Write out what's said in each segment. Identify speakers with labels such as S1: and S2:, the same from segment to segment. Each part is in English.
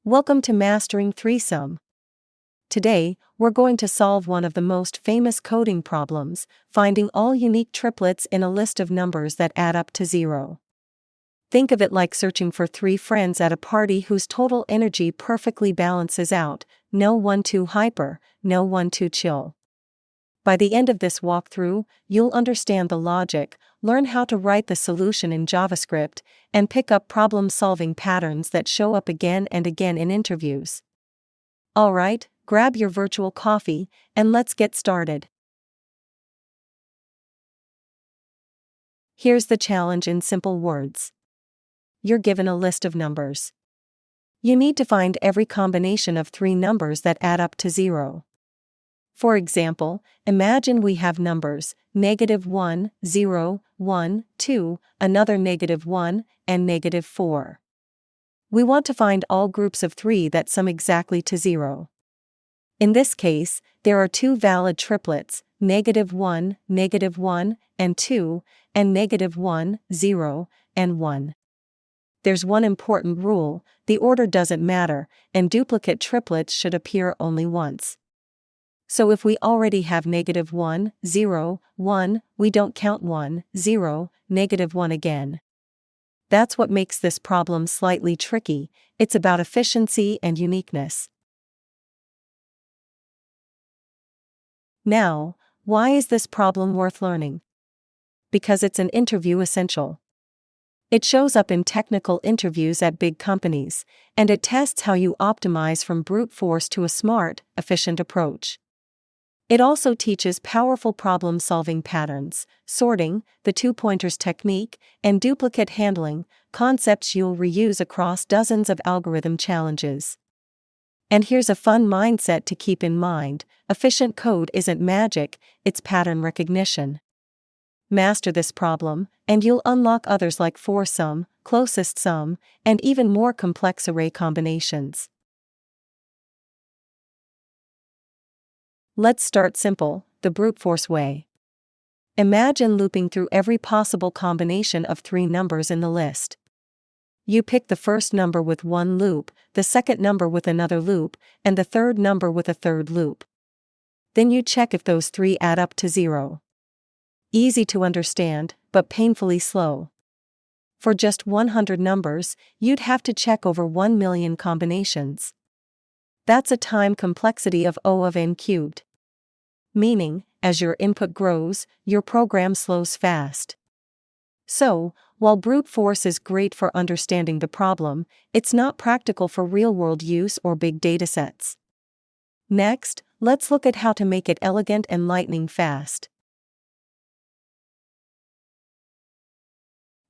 S1: Welcome to Mastering Threesome. Today, we're going to solve one of the most famous coding problems, finding all unique triplets in a list of numbers that add up to 0. Think of it like searching for 3 friends at a party whose total energy perfectly balances out, no one too hyper, no one too chill. By the end of this walkthrough, you'll understand the logic, learn how to write the solution in JavaScript, and pick up problem-solving patterns that show up again and again in interviews. Alright, grab your virtual coffee, and let's get started. Here's the challenge in simple words. You're given a list of numbers. You need to find every combination of 3 numbers that add up to 0. For example, imagine we have numbers -1, 0, 1, 2, another -1, and -4. We want to find all groups of 3 that sum exactly to 0. In this case, there are 2 valid triplets, -1, -1, and 2, and -1, 0, and 1. There's one important rule: the order doesn't matter, and duplicate triplets should appear only once. So if we already have -1, 0, 1, we don't count 1, 0, -1 again. That's what makes this problem slightly tricky. It's about efficiency and uniqueness. Now, why is this problem worth learning? Because it's an interview essential. It shows up in technical interviews at big companies, and it tests how you optimize from brute force to a smart, efficient approach. It also teaches powerful problem-solving patterns, sorting, the 2 pointers technique, and duplicate handling, concepts you'll reuse across dozens of algorithm challenges. And here's a fun mindset to keep in mind: efficient code isn't magic, it's pattern recognition. Master this problem, and you'll unlock others like four-sum, closest sum, and even more complex array combinations. Let's start simple, the brute force way. Imagine looping through every possible combination of 3 numbers in the list. You pick the first number with one loop, the second number with another loop, and the third number with a third loop. Then you check if those 3 add up to 0. Easy to understand, but painfully slow. For just 100 numbers, you'd have to check over 1 million combinations. That's a time complexity of O of n cubed. Meaning, as your input grows, your program slows fast. So, while brute force is great for understanding the problem, it's not practical for real-world use or big datasets. Next, let's look at how to make it elegant and lightning fast.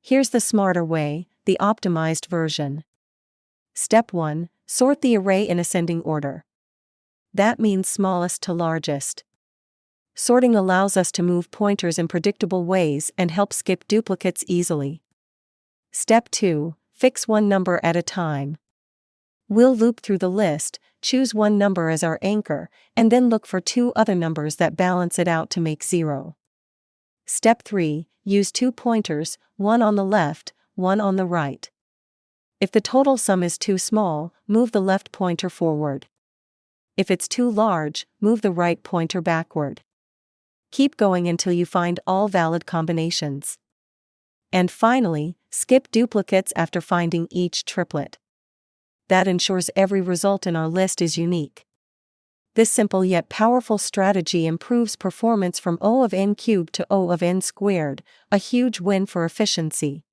S1: Here's the smarter way, the optimized version. Step 1. Sort the array in ascending order. That means smallest to largest. Sorting allows us to move pointers in predictable ways and help skip duplicates easily. Step 2. Fix one number at a time. We'll loop through the list, choose one number as our anchor, and then look for 2 other numbers that balance it out to make 0. Step 3. Use 2 pointers, one on the left, one on the right. If the total sum is too small, move the left pointer forward. If it's too large, move the right pointer backward. Keep going until you find all valid combinations. And finally, skip duplicates after finding each triplet. That ensures every result in our list is unique. This simple yet powerful strategy improves performance from O of n cubed to O of n squared, a huge win for efficiency.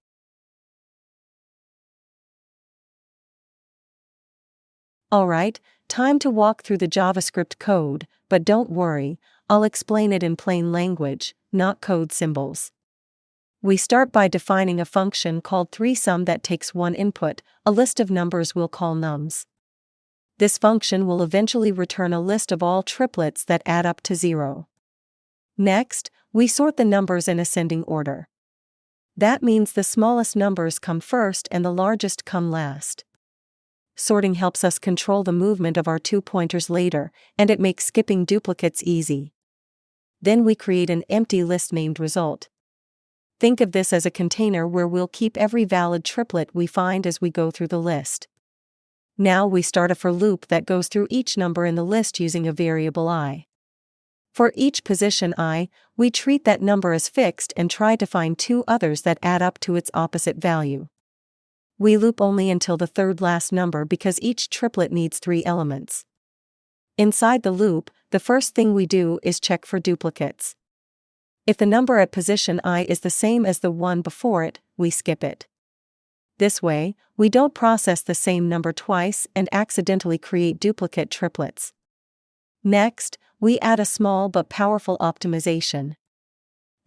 S1: Alright, time to walk through the JavaScript code, but don't worry, I'll explain it in plain language, not code symbols. We start by defining a function called threesum that takes one input, a list of numbers we'll call nums. This function will eventually return a list of all triplets that add up to 0. Next, we sort the numbers in ascending order. That means the smallest numbers come first and the largest come last. Sorting helps us control the movement of our 2 pointers later, and it makes skipping duplicates easy. Then we create an empty list named result. Think of this as a container where we'll keep every valid triplet we find as we go through the list. Now we start a for loop that goes through each number in the list using a variable I. For each position I, we treat that number as fixed and try to find two others that add up to its opposite value. We loop only until the third last number because each triplet needs 3 elements. Inside the loop, the first thing we do is check for duplicates. If the number at position I is the same as the one before it, we skip it. This way, we don't process the same number twice and accidentally create duplicate triplets. Next, we add a small but powerful optimization.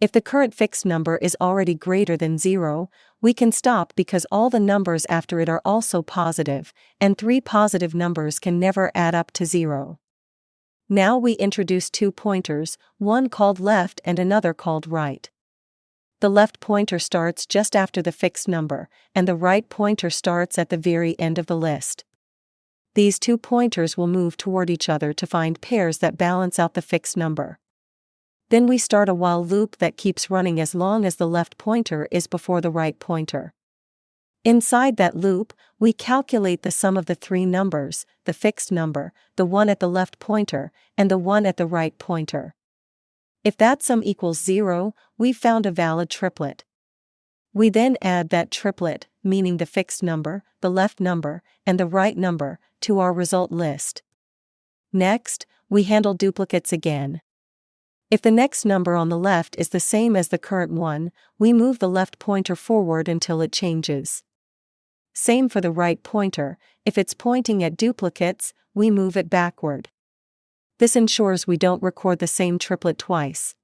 S1: If the current fixed number is already greater than 0, we can stop because all the numbers after it are also positive, and 3 positive numbers can never add up to 0. Now we introduce 2 pointers, one called left and another called right. The left pointer starts just after the fixed number, and the right pointer starts at the very end of the list. These 2 pointers will move toward each other to find pairs that balance out the fixed number. Then we start a while loop that keeps running as long as the left pointer is before the right pointer. Inside that loop, we calculate the sum of the 3 numbers, the fixed number, the one at the left pointer, and the one at the right pointer. If that sum equals 0, we've found a valid triplet. We then add that triplet, meaning the fixed number, the left number, and the right number, to our result list. Next, we handle duplicates again. If the next number on the left is the same as the current one, we move the left pointer forward until it changes. Same for the right pointer, if it's pointing at duplicates, we move it backward. This ensures we don't record the same triplet twice.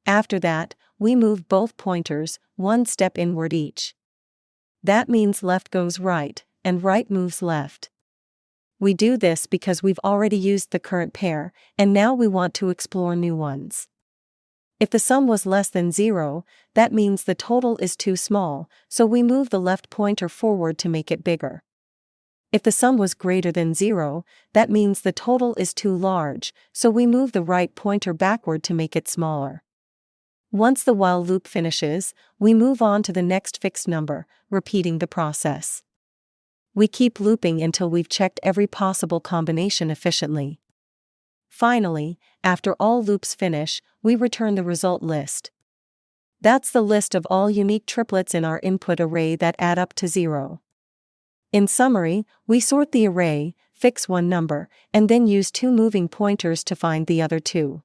S1: After that, we move both pointers, one step inward each. That means left goes right, and right moves left. We do this because we've already used the current pair, and now we want to explore new ones. If the sum was less than 0, that means the total is too small, so we move the left pointer forward to make it bigger. If the sum was greater than 0, that means the total is too large, so we move the right pointer backward to make it smaller. Once the while loop finishes, we move on to the next fixed number, repeating the process. We keep looping until we've checked every possible combination efficiently. Finally, after all loops finish, we return the result list. That's the list of all unique triplets in our input array that add up to 0. In summary, we sort the array, fix one number, and then use 2 moving pointers to find the other 2.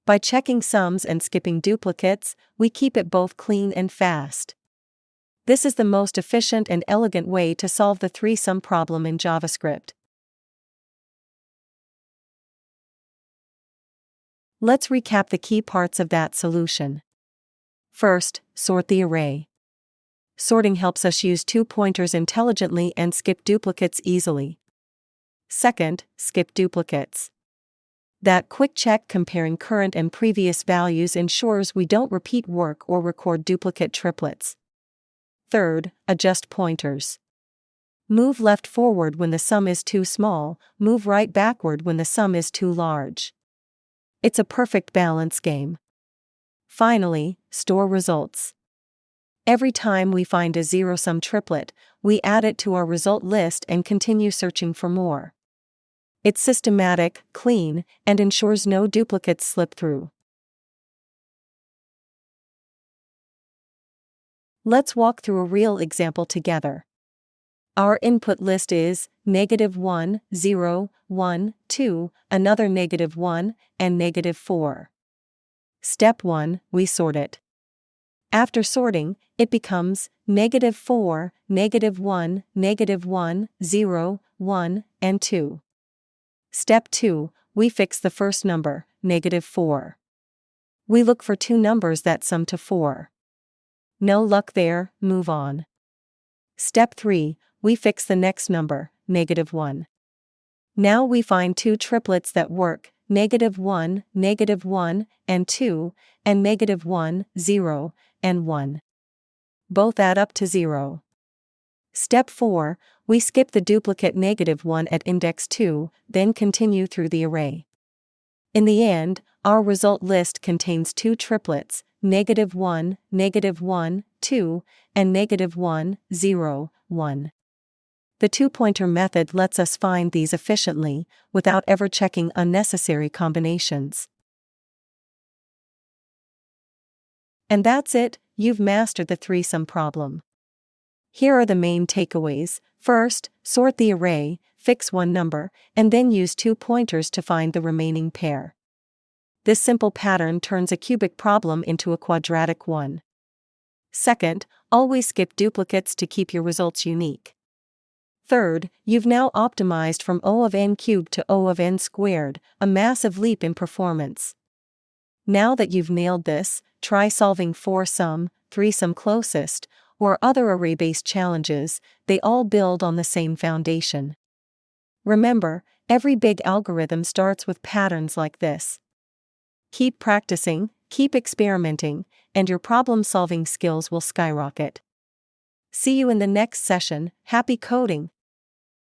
S1: By checking sums and skipping duplicates, we keep it both clean and fast. This is the most efficient and elegant way to solve the 3-sum problem in JavaScript. Let's recap the key parts of that solution. First, sort the array. Sorting helps us use 2 pointers intelligently and skip duplicates easily. Second, skip duplicates. That quick check comparing current and previous values ensures we don't repeat work or record duplicate triplets. Third, adjust pointers. Move left forward when the sum is too small, move right backward when the sum is too large. It's a perfect balance game. Finally, store results. Every time we find a 0-sum triplet, we add it to our result list and continue searching for more. It's systematic, clean, and ensures no duplicates slip through. Let's walk through a real example together. Our input list is -1, 0, 1, 2, another -1, and -4. Step 1, we sort it. After sorting, it becomes -4, -1, -1, 0, 1, and 2. Step 2, we fix the first number, -4. We look for 2 numbers that sum to 4. No luck there, move on. Step 3, we fix the next number, -1. Now we find 2 triplets that work, -1, -1, and 2, and -1, 0, and 1. Both add up to 0. Step 4, we skip the duplicate -1 at index 2, then continue through the array. In the end, our result list contains 2 triplets, -1, -1, 2, and -1, 0, 1. The two-pointer method lets us find these efficiently, without ever checking unnecessary combinations. And that's it, you've mastered the threesome problem. Here are the main takeaways. First, sort the array, fix one number, and then use two pointers to find the remaining pair. This simple pattern turns a cubic problem into a quadratic one. Second, always skip duplicates to keep your results unique. Third, you've now optimized from O of n cubed to O of n squared, a massive leap in performance. Now that you've nailed this, try solving foursome, threesome closest, or other array-based challenges. They all build on the same foundation. Remember, every big algorithm starts with patterns like this. Keep practicing, keep experimenting, and your problem-solving skills will skyrocket. See you in the next session. Happy coding!